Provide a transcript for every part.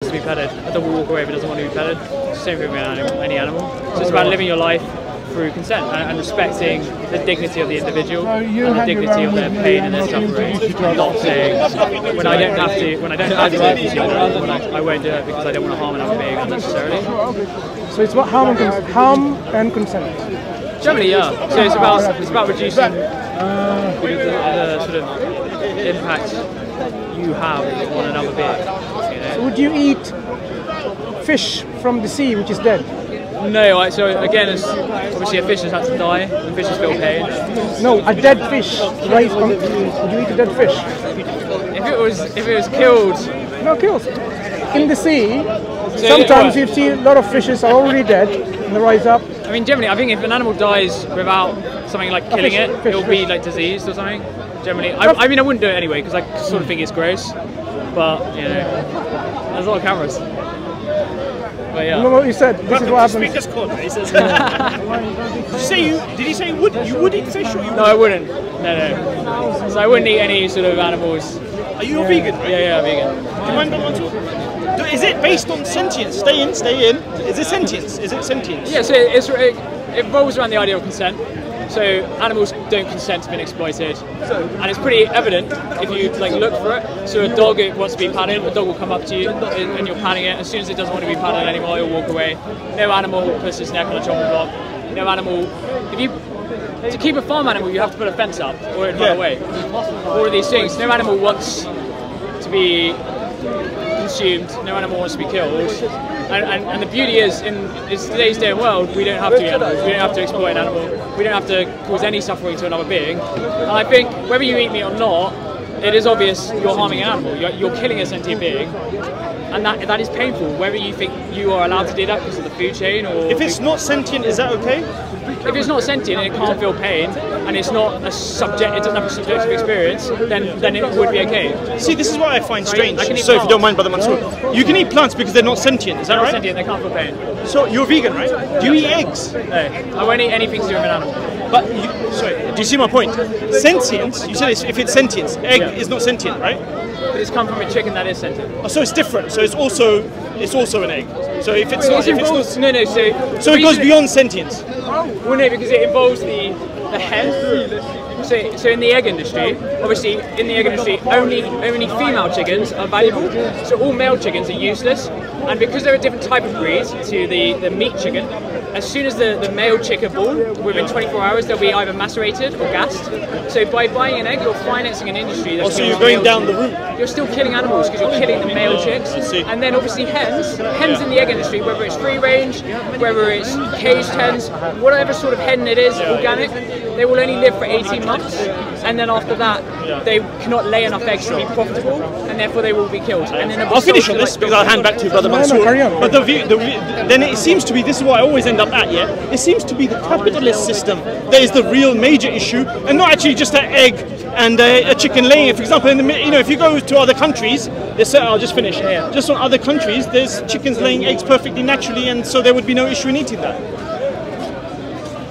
to be petted. A dog will walk away if it doesn't want to be petted. It's the same thing with any animal. So it's about living your life through consent and respecting the dignity of the individual and the dignity of their pain and their suffering. Not saying when I don't have to do it, I won't do it because I don't want to harm another being unnecessarily. So it's about harm and consent. Generally, yeah. So it's about reducing the sort of impact you have on another being. You know? So would you eat fish from the sea which is dead? No, so again, obviously a fish has had to die, and fishes feel pain. No, a dead fish raised from. Would you eat a dead fish? If it was killed. No, killed. In the sea, sometimes you see a lot of fishes are already dead and they rise up. I mean, generally, I think if an animal dies without something like killing it, it'll be like diseased or something. Generally, I mean, I wouldn't do it anyway because I sort of think it's gross. But you know, there's a lot of cameras. But yeah. Remember what you said. This is what happens. Speaker's corner. He says. Did he say you would eat fish or you? No, I wouldn't. No. So I wouldn't eat any sort of animals. Are you a vegan? Right? Yeah, I'm vegan. Do you mind Mansur? Is it based on sentience? Stay in. Is it sentience? Yeah, so it revolves around the idea of consent. So animals don't consent to being exploited, and it's pretty evident if you look for it. So a dog wants to be patted, a dog will come up to you and you're patting it. As soon as it doesn't want to be patted anymore, it'll walk away. No animal puts its neck on a chopping block. No animal. To keep a farm animal, you have to put a fence up or it'd run away. All of these things. No animal wants to be consumed. No animal wants to be killed. And the beauty is, in today's day and world, we don't have to eat animals. We don't have to exploit an animal. We don't have to cause any suffering to another being. And I think whether you eat meat or not, it is obvious you're harming an animal. You're killing a sentient being, and that is painful. Whether you think you are allowed to do that because of the food chain, or if it's not sentient, is that okay? If it's not sentient and it can't feel pain, and it's not a subject, it doesn't have a subjective experience, then it would be okay. See, this is what I find strange. So, if you don't mind, Brother Mansur, you can eat plants because they're not sentient. Is that right? They're not sentient. They can't feel pain. So you're vegan, right? Do you eat eggs? No, I won't eat anything to do with an animal. But sorry, do you see my point? Sentience. You said if it's sentience, egg is not sentient, right? But it's come from a chicken that is sentient. Oh, so it's different. So it's also an egg. So if it's not, so it goes beyond sentience. Well, no, because it involves the hen. So in the egg industry, obviously in the egg industry, only female chickens are valuable. So all male chickens are useless. And because they're a different type of breed to the meat chicken, as soon as the male chick are born, within 24 hours they'll be either macerated or gassed. So by buying an egg, you're financing an industry that's so you're going down the route. You're still killing animals because you're killing the male chicks. And then obviously hens in the egg industry, whether it's free range, whether it's caged hens, whatever sort of hen it is, organic, they will only live for 18 months. And then after that, they cannot lay enough eggs to be profitable, and therefore they will be killed. And then I'll finish on this because I'll hand back to Brother Mansur. But then it seems to be, this is what I always end up at, yeah? It seems to be the capitalist system that is the real major issue, and not actually just an egg and a chicken laying. For example, if you go to other countries, I'll just finish. Just on other countries, there's chickens laying eggs perfectly naturally, and so there would be no issue in eating that.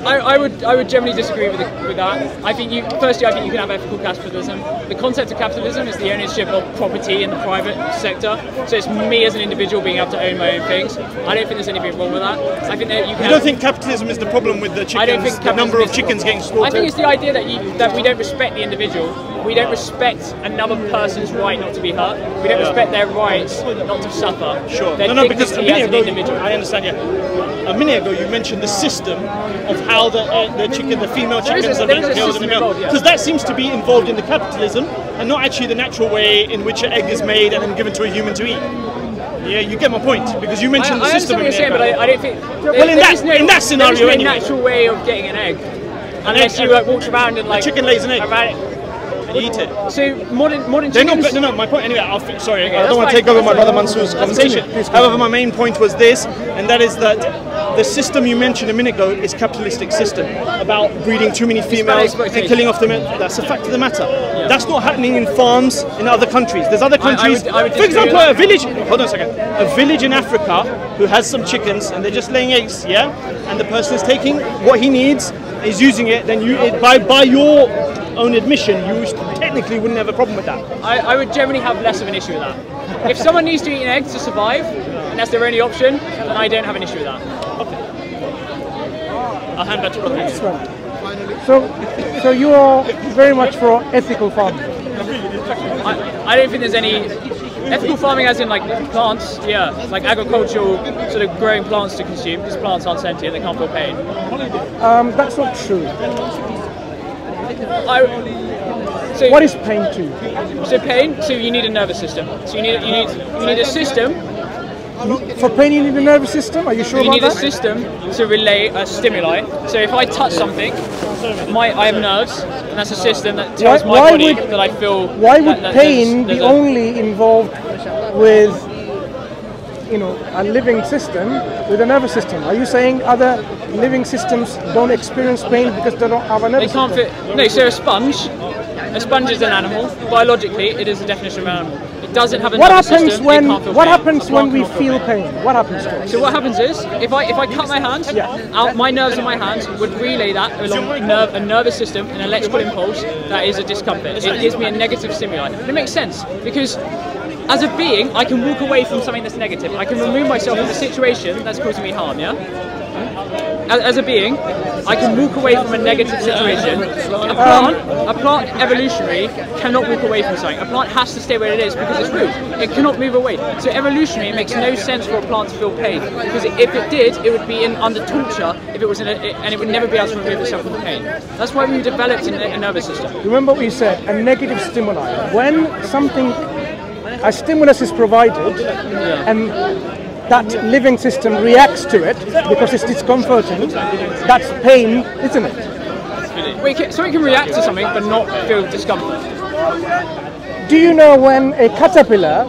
I would generally disagree with that. I think you can have ethical capitalism. The concept of capitalism is the ownership of property in the private sector. So it's me as an individual being able to own my own things. I don't think there's anything wrong with that. I think that you don't think capitalism is the problem with the chickens? I don't think the number of chickens getting slaughtered. I think it's the idea that we don't respect the individual. We don't respect another person's right not to be hurt. We don't respect their rights not to suffer. Sure. Because a minute ago, I understand. Yeah. A minute ago, you mentioned the system of how the female chickens are being killed, because that seems to be involved in the capitalism and not actually the natural way in which an egg is made and then given to a human to eat. Yeah, you get my point, because you mentioned the system. I understand what you're saying, but I don't think. Well, in that scenario, there is no natural way of getting an egg, unless you walk around and a chicken lays an egg. And you eat it. So modern chickens... No, my point anyway, sorry, I don't want to take over my Brother Mansur's conversation. However, my main point was this, and that is that the system you mentioned a minute ago is capitalistic system, about breeding too many females and killing off the men. That's a fact of the matter. Yeah. That's not happening in farms in other countries. There's other countries, for example, a village in Africa who has some chickens and they're just laying eggs, yeah? And the person is taking what he needs, is using it, then by your own admission, you technically wouldn't have a problem with that. I would generally have less of an issue with that. if someone needs to eat an egg to survive, and that's their only option, then I don't have an issue with that. I'll hand back to Brother. So you are very much for ethical farming. I don't think there's any ethical farming, as in like plants, yeah, like agricultural sort of growing plants to consume, because plants aren't sentient, they can't feel pain. That's not true. So what is pain to you? So pain, so you need a nervous system. So you need a system. For pain you need a nervous system? Are you sure about that? You need a system to relay a stimuli. So if I touch something, I have nerves, and that's a system that tells my body that I feel. Why would pain be only involved with, you know, a living system with a nervous system? Are you saying other living systems don't experience pain because they don't have a nervous system? They can't fit. No, so a sponge is an animal. Biologically, it is the definition of an animal. It doesn't have a nervous system. What happens when we feel pain? What happens to us? So what happens is, if I cut my hand, my nerves in my hand would relay that along a nervous system, an electrical impulse that is a discomfort. It gives me a negative stimuli. And it makes sense, because as a being, I can walk away from something that's negative. I can remove myself from a situation that's causing me harm, yeah? As a being, I can walk away from a negative situation. A plant evolutionary cannot walk away from something. A plant has to stay where it is because it's rude. It cannot move away. So evolutionary, it makes no sense for a plant to feel pain, because if it did, it would be under torture if it was and it would never be able to remove itself from the pain. That's why we developed a nervous system. Remember what you said, a negative stimuli. When a stimulus is provided, and that living system reacts to it because it's discomforting, that's pain, isn't it? So it can react to something but not feel discomfort. Do you know when a caterpillar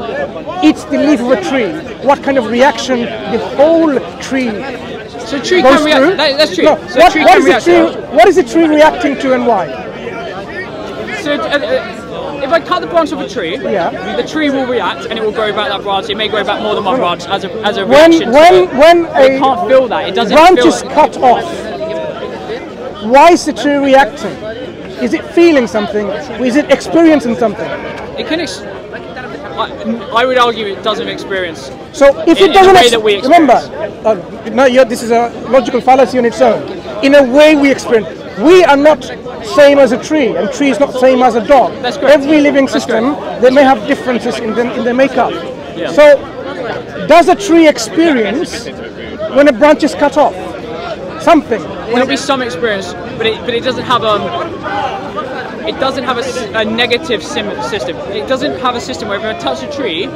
eats the leaf of a tree, what kind of reaction the whole tree So a tree goes can react. through? That's true. No, So a tree can react. what is the tree reacting to and why? So if I cut the branch of a tree, the tree will react and it will grow back that branch. It may grow back more than one branch as a reaction. When it can't feel that. It doesn't branch feel is cut off, why is the tree reacting? Is it feeling something? Is it experiencing something? It can. I would argue it doesn't experience. So if it doesn't, remember, this is a logical fallacy on its own. In a way, we experience. We are not same as a tree, and tree is not same as a dog. That's correct. Every living system, they may have differences in their makeup. Yeah. So, does a tree experience when a branch is cut off? Something. There'll be some experience, but it doesn't have a negative system. It doesn't have a system where if I touch a tree,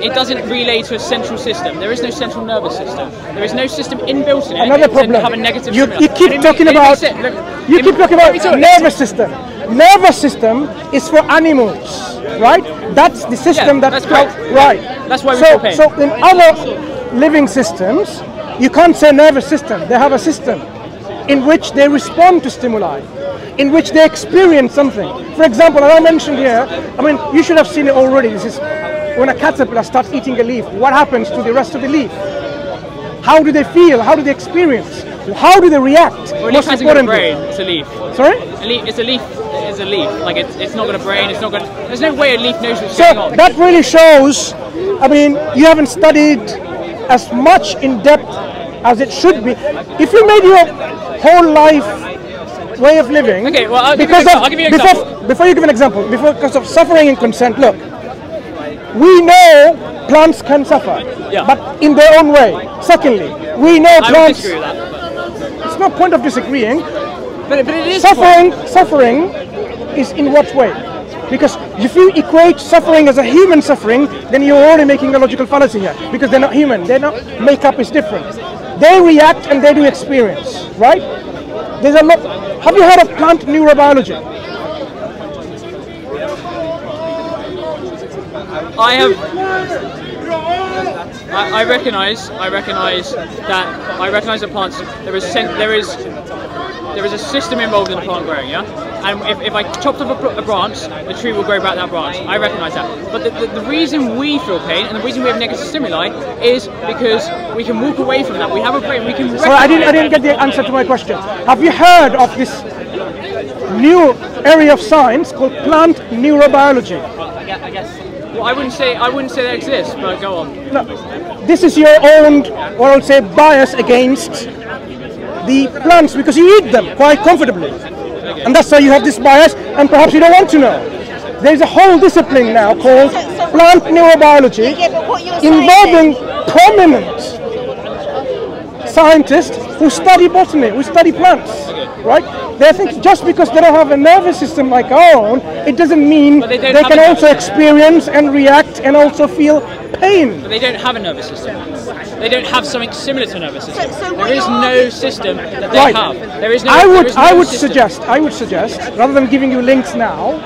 it doesn't relay to a central system. There is no central nervous system. There is no system inbuilt in it. Another problem. To have a negative you keep talking about nervous system. Nervous system is for animals, right? That's the system that's correct. Right. That's why we feel pain. So in other living systems, you can't say nervous system. They have a system in which they respond to stimuli, in which they experience something. For example, as I mentioned here, I mean, you should have seen it already. This is when a caterpillar starts eating a leaf. What happens to the rest of the leaf? How do they feel? How do they experience? How do they react? Well, a leaf hasn't got a brain. It's a leaf. Sorry? It's a leaf. It's a leaf. Like it's not got a brain. It's not got. There's no way a leaf knows what's going on. That really shows. I mean, you haven't studied as much in depth as it should be. If you made your whole life way of living, okay, well, I'll give you an example. Before you give an example, because of suffering and consent, look, we know plants can suffer, but in their own way. Secondly, we know plants. I would disagree with that. It's no point of disagreeing. But it is suffering is in what way? Because if you equate suffering as a human suffering, then you're already making a logical fallacy here. Because they're not human. Their makeup is different. They react and they do experience, right? There's a lot. Have you heard of plant neurobiology? I have. I recognise that plants. There is a system involved in the plant growing, yeah. And if I chopped off a branch, the tree will grow back that branch. I recognise that. But the reason we feel pain and the reason we have negative stimuli is because we can walk away from that. We have a brain. We can. Sorry, I didn't get the answer to my question. Have you heard of this new area of science called plant neurobiology? I guess. Well, I wouldn't say they exist, but go on. No, this is your own, or I would say, bias against the plants because you eat them quite comfortably, and that's why you have this bias, and perhaps you don't want to know. There's a whole discipline now called plant neurobiology involving prominent scientists who study botany, who study plants, right? They think just because they don't have a nervous system like our own, it doesn't mean they can also experience and react and also feel pain. But they don't have a nervous system. They don't have something similar to a nervous system. There is no system that they have. There is no. I would suggest, rather than giving you links now,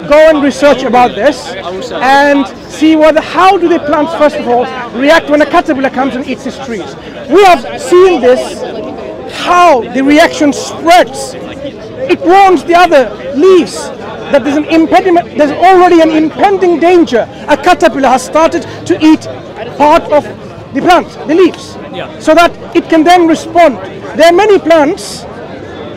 go and research about this and see how do the plants first of all react when a caterpillar comes and eats its trees. We have seen this, how the reaction spreads. It warns the other leaves that there's an impediment, there's already an impending danger. A caterpillar has started to eat part of the plant, the leaves, so that it can then respond. There are many plants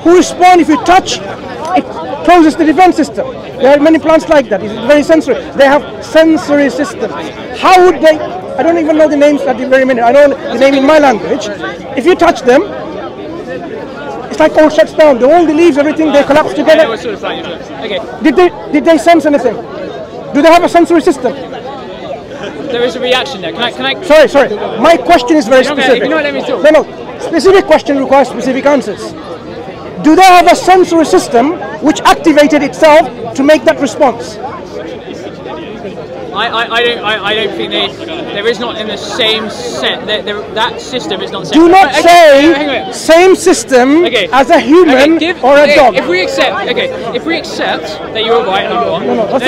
who respond if you touch, it closes the defense system. There are many plants like that. It's very sensory. They have sensory systems. How would they? I don't even know the names at the very minute. I know the name in my language. If you touch them, it's like all shuts down. All the leaves, everything, they collapse together. Okay. Did they sense anything? Do they have a sensory system? There is a reaction there. Can I? Sorry. My question is very specific. Let me talk. No. Specific question requires specific answers. Do they have a sensory system which activated itself to make that response? I don't think there is not in the same set. That system is not. Do not say same system as a human or a dog. If we accept that you are right and I'm wrong.